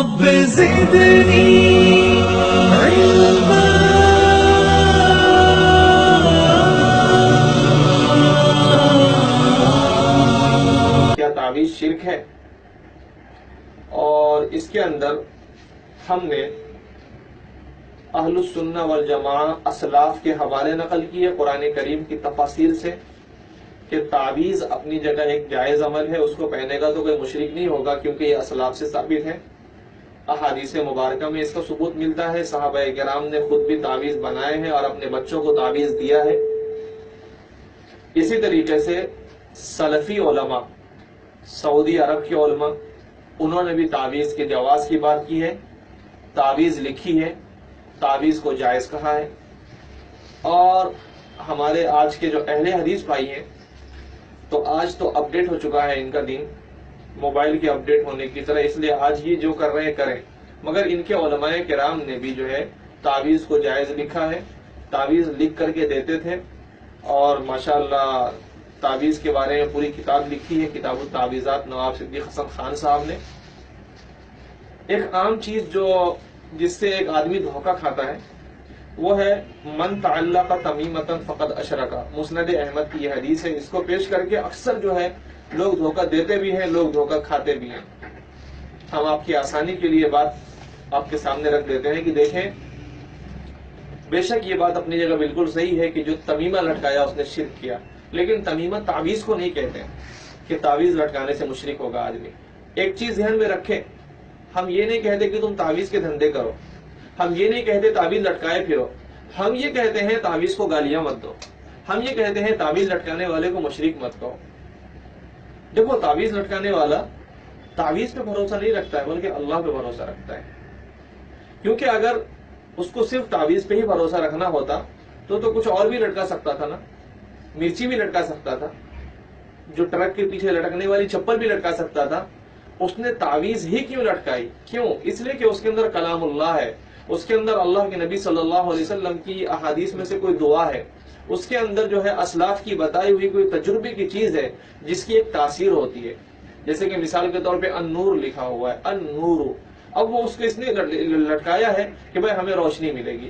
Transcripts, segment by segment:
رب زدنی علما. کیا تعویذ شرک ہے؟ اور اس کے اندر ہم نے اہل السنہ والجماعہ اسلاف کے حوالے نقل کیے قرآن کریم کی تفاسیر سے کہ تعویذ اپنی جگہ ایک جائز عمل ہے، اس کو پہنے گا تو کوئی مشرک نہیں ہوگا کیونکہ یہ اسلاف سے ثابت ہے. احادیث مبارکہ میں اس کا ثبوت ملتا ہے. صحابہ کرام نے خود بھی تعویذ بنائے ہیں اور اپنے بچوں کو تعویذ دیا ہے. اسی طریقے سے سلفی علماء، سعودی عرب کے علماء، انہوں نے بھی تعویذ کے جواز کی بات کی ہے، تعویذ لکھی ہے، تعویذ کو جائز کہا ہے. اور ہمارے آج کے جو اہل حدیث بھائی ہیں تو آج تو اپڈیٹ ہو چکا ہے ان کا دین، موبائل کے اپڈیٹ ہونے کی طرح، اس لیے آج یہ جو کر رہے ہیں کریں. مگر ان کے علماء کرام نے بھی جو ہے تعویذ کو جائز لکھا ہے، تعویذ لکھ کر کے دیتے تھے. اور ماشاءاللہ تعویذ کے بارے میں پوری کتاب لکھی ہے، کتاب التعویذات، نواب صدیق حسن خان صاحب نے. ایک عام چیز جس سے ایک آدمی دھوکہ کھاتا ہے وہ ہے من تعلق تمیمۃ فقد اشرک. مسند احمد کی یہ حدیث ہے. اس کو پیش کر کے اکثر جو ہے لوگ دھوکہ دیتے بھی ہیں، لوگ دھوکہ کھاتے بھی ہیں. ہم آپ کی آسانی کے لیے بات آپ کے سامنے رکھ دیتے ہیں کہ دیکھیں، بے شک یہ بات اپنی جگہ بالکل صحیح ہے کہ جو تمیمہ لٹکایا اس نے شرک کیا، لیکن تمیمہ تعویذ کو نہیں کہتے کہ تعویذ لٹکانے سے مشرک ہوگا آدمی. ایک چیز ذہن میں رکھیں، ہم یہ نہیں کہتے کہ تم تعویذ کے دھندے کرو، ہم یہ نہیں کہتے تعویذ لٹکائے پھرو، ہم یہ کہتے ہیں تعویذ کو گالیاں مت دو، ہم یہ کہتے ہیں تعویذ لٹکانے والے کو مشرک مت کہو. دیکھو، تعویذ لٹکانے والا تعویذ پہ بھروسہ نہیں رکھتا ہے بلکہ اللہ پہ بھروسہ رکھتا ہے. کیونکہ اگر اس کو صرف تعویذ پہ ہی بھروسہ رکھنا ہوتا تو کچھ اور بھی لٹکا سکتا تھا نا، مرچی بھی لٹکا سکتا تھا، جو ٹرک کے پیچھے لٹکنے والی چپل بھی لٹکا سکتا تھا. اس نے تعویذ ہی کیوں لٹکائی؟ کیوں؟ اس لیے کہ اس کے اندر کلام اللہ ہے، اس کے اندر اللہ کے نبی صلی اللہ علیہ وسلم کی احادیث میں سے کوئی دعا ہے، اس کے اندر جو ہے اسلاف کی بتائی ہوئی کوئی تجربے کی چیز ہے جس کی ایک تاثیر ہوتی ہے. جیسے کہ مثال کے طور پہ النور لکھا ہوا ہے، النور. اب وہ اس کو اس نے لٹکایا ہے کہ بھائی ہمیں روشنی ملے گی.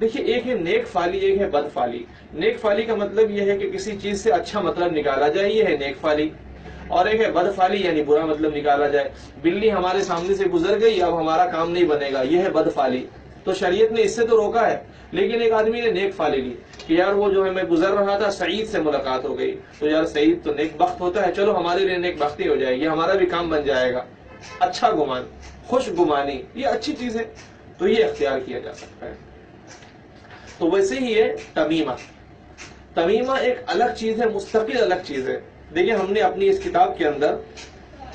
دیکھیے، ایک ہے نیک فالی، ایک ہے بد فالی. نیک فالی کا مطلب یہ ہے کہ کسی چیز سے اچھا مطلب نکالا جائے، یہ ہے نیک فالی. اور ایک ہے بد فالی، یعنی برا مطلب نکالا جائے. بلی ہمارے سامنے سے گزر گئی، اب ہمارا کام نہیں بنے گا، یہ ہے بد فالی. تو شریعت نے اس سے تو روکا ہے، لیکن ایک آدمی نے نیک فالی لی کہ یار وہ جو ہے میں گزر رہا تھا، سعید سے ملاقات ہو گئی، تو یار سعید تو نیک بخت ہوتا ہے، چلو ہمارے لیے نیک بختی ہو جائے گی، ہمارا بھی کام بن جائے گا. اچھا گمان، خوش گمانی، یہ اچھی چیز ہے، تو یہ اختیار کیا جا سکتا ہے. تو ویسے ہی ہے تمیمہ. تمیمہ ایک الگ چیز ہے، مستقل الگ چیز ہے. دیکھیں، ہم نے اپنی اس کتاب کے اندر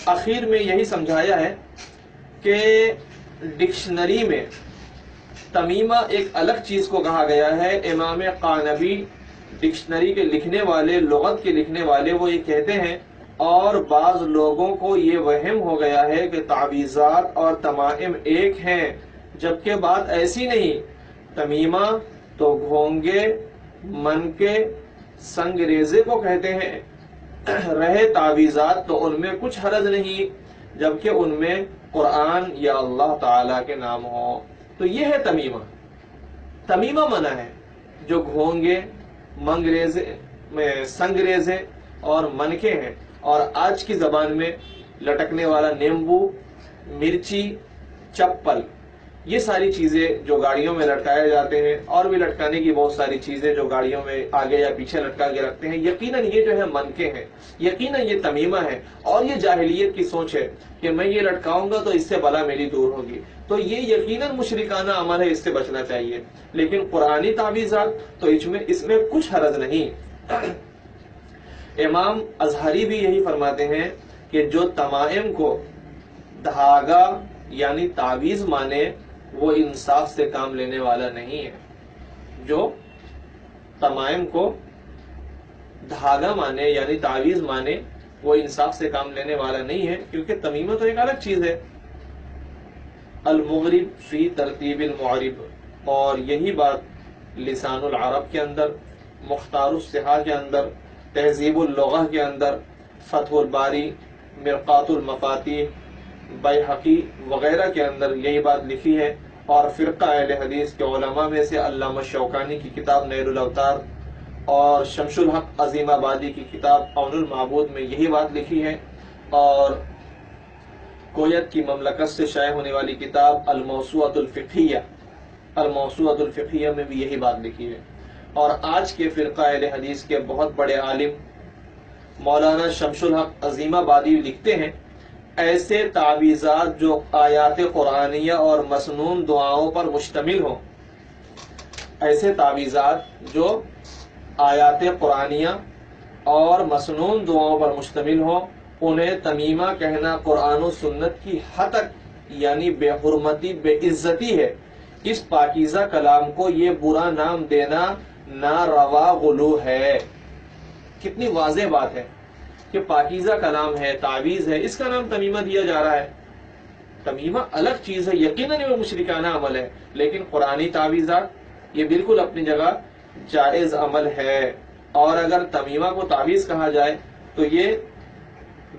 اخیر میں یہی سمجھایا ہے کہ ڈکشنری میں تمیمہ ایک الگ چیز کو کہا گیا ہے. امام قانبی ڈکشنری کے لکھنے والے، لغت کے لکھنے والے، وہ یہ کہتے ہیں، اور بعض لوگوں کو یہ وہم ہو گیا ہے کہ تعویذات اور تمائم ایک ہیں، جبکہ بات ایسی نہیں. تمیمہ تو گھونگے، منکے، سنگریزے کو کہتے ہیں. رہے تعویذات تو ان میں کچھ حرج نہیں، جبکہ ان میں قرآن یا اللہ تعالی کے نام ہو. تو یہ ہے تمیمہ. تمیمہ منع ہے جو گھونگے، منگریزے، سنگریزے اور منکے ہیں. اور آج کی زبان میں لٹکنے والا نیمبو، مرچی، چپل، یہ ساری چیزیں جو گاڑیوں میں لٹکائے جاتے ہیں، اور بھی لٹکانے کی بہت ساری چیزیں جو گاڑیوں میں آگے یا پیچھے لٹکا کے رکھتے ہیں، یقیناً یہ جو ہے منکے ہیں، یقیناً یہ تمیمہ ہے. اور یہ جاہلیت کی سوچ ہے کہ میں یہ لٹکاؤں گا تو اس سے بلا میری دور ہوگی. تو یہ یقیناً مشرکانہ عمل ہے، اس سے بچنا چاہیے. لیکن قرآنی تعویذات تو اس میں کچھ حرج نہیں. امام اظہری بھی یہی فرماتے ہیں کہ جو تمائم کو دھاگا یعنی تعویذ مانے وہ انصاف سے کام لینے والا نہیں ہے. جو تمائم کو دھاگا مانے یعنی تعویذ مانے وہ انصاف سے کام لینے والا نہیں ہے، کیونکہ تمیمہ تو ایک الگ چیز ہے. المغرب فی ترتیب المعرب، اور یہی بات لسان العرب کے اندر، مختار الصحاح کے اندر، تہذیب اللغہ کے اندر، فتح الباری، مرقات المفاتیح، بیہقی وغیرہ کے اندر یہی بات لکھی ہے، اور فرقہ اہل حدیث کے علماء میں سے علامہ شوکانی کی کتاب نیل الاوتار اور شمس الحق عظیم آبادی کی کتاب عون المعبود میں یہی بات لکھی ہے، اور کویت کی مملکت سے شائع ہونے والی کتاب الموسوعۃ الفقہیہ میں بھی یہی بات لکھی ہے۔ اور آج کے فرقہ اہل حدیث کے بہت بڑے عالم مولانا شمس الحق عظیم آبادی لکھتے ہیں، ایسے تعویذات جو آیات قرآنیہ اور مسنون دعاؤں پر مشتمل ہوں، ایسے تعویذات جو آیات قرآنیہ اور مسنون دعاؤں پر مشتمل ہوں، انہیں تمیمہ کہنا قرآن و سنت کی ہتک یعنی بے حرمتی، بے عزتی ہے۔ اس پاکیزہ کلام کو یہ برا نام دینا ناروا غلو ہے۔ کتنی واضح بات ہے کہ پاکیزہ کلام ہے، تعویذ ہے، اس کا نام تمیمہ دیا جا رہا ہے۔ تمیمہ الگ چیز ہے، یقیناً وہ مشرکانہ عمل ہے، لیکن قرآنی تعویذات یہ بالکل اپنی جگہ جائز عمل ہے۔ اور اگر تمیمہ کو تعویذ کہا جائے تو یہ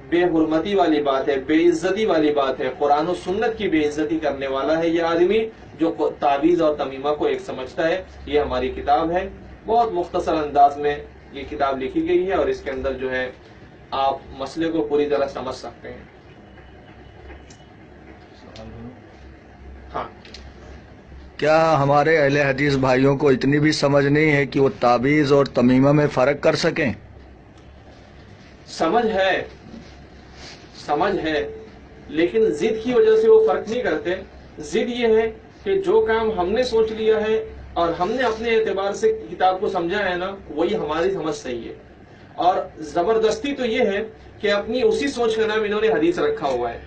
بے حرمتی والی بات ہے، بے عزتی والی بات ہے، قرآن و سنت کی بے عزتی کرنے والا ہے یہ آدمی جو تعویذ اور تمیمہ کو ایک سمجھتا ہے۔ یہ ہماری کتاب ہے، بہت مختصر انداز میں یہ کتاب لکھی گئی ہے، اور اس کے اندر جو ہے آپ مسئلے کو پوری طرح سمجھ سکتے ہیں۔ ہاں، کیا ہمارے اہل حدیث بھائیوں کو اتنی بھی سمجھ نہیں ہے کہ وہ تعویذ اور تمیمہ میں فرق کر سکیں؟ سمجھ ہے، لیکن ضد کی وجہ سے وہ فرق نہیں کرتے۔ ضد یہ ہے کہ جو کام ہم نے سوچ لیا ہے اور ہم نے اپنے اعتبار سے کتاب کو سمجھا ہے نا، وہی ہماری سمجھ صحیح ہے، اور زبردستی تو یہ ہے کہ اپنی اسی سوچ کا نام انہوں نے حدیث رکھا ہوا ہے۔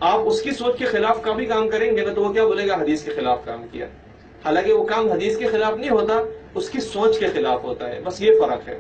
آپ اس کی سوچ کے خلاف کا بھی کام کریں گے نا تو وہ کیا بولے گا؟ حدیث کے خلاف کام کیا، حالانکہ وہ کام حدیث کے خلاف نہیں ہوتا، اس کی سوچ کے خلاف ہوتا ہے، بس یہ فرق ہے۔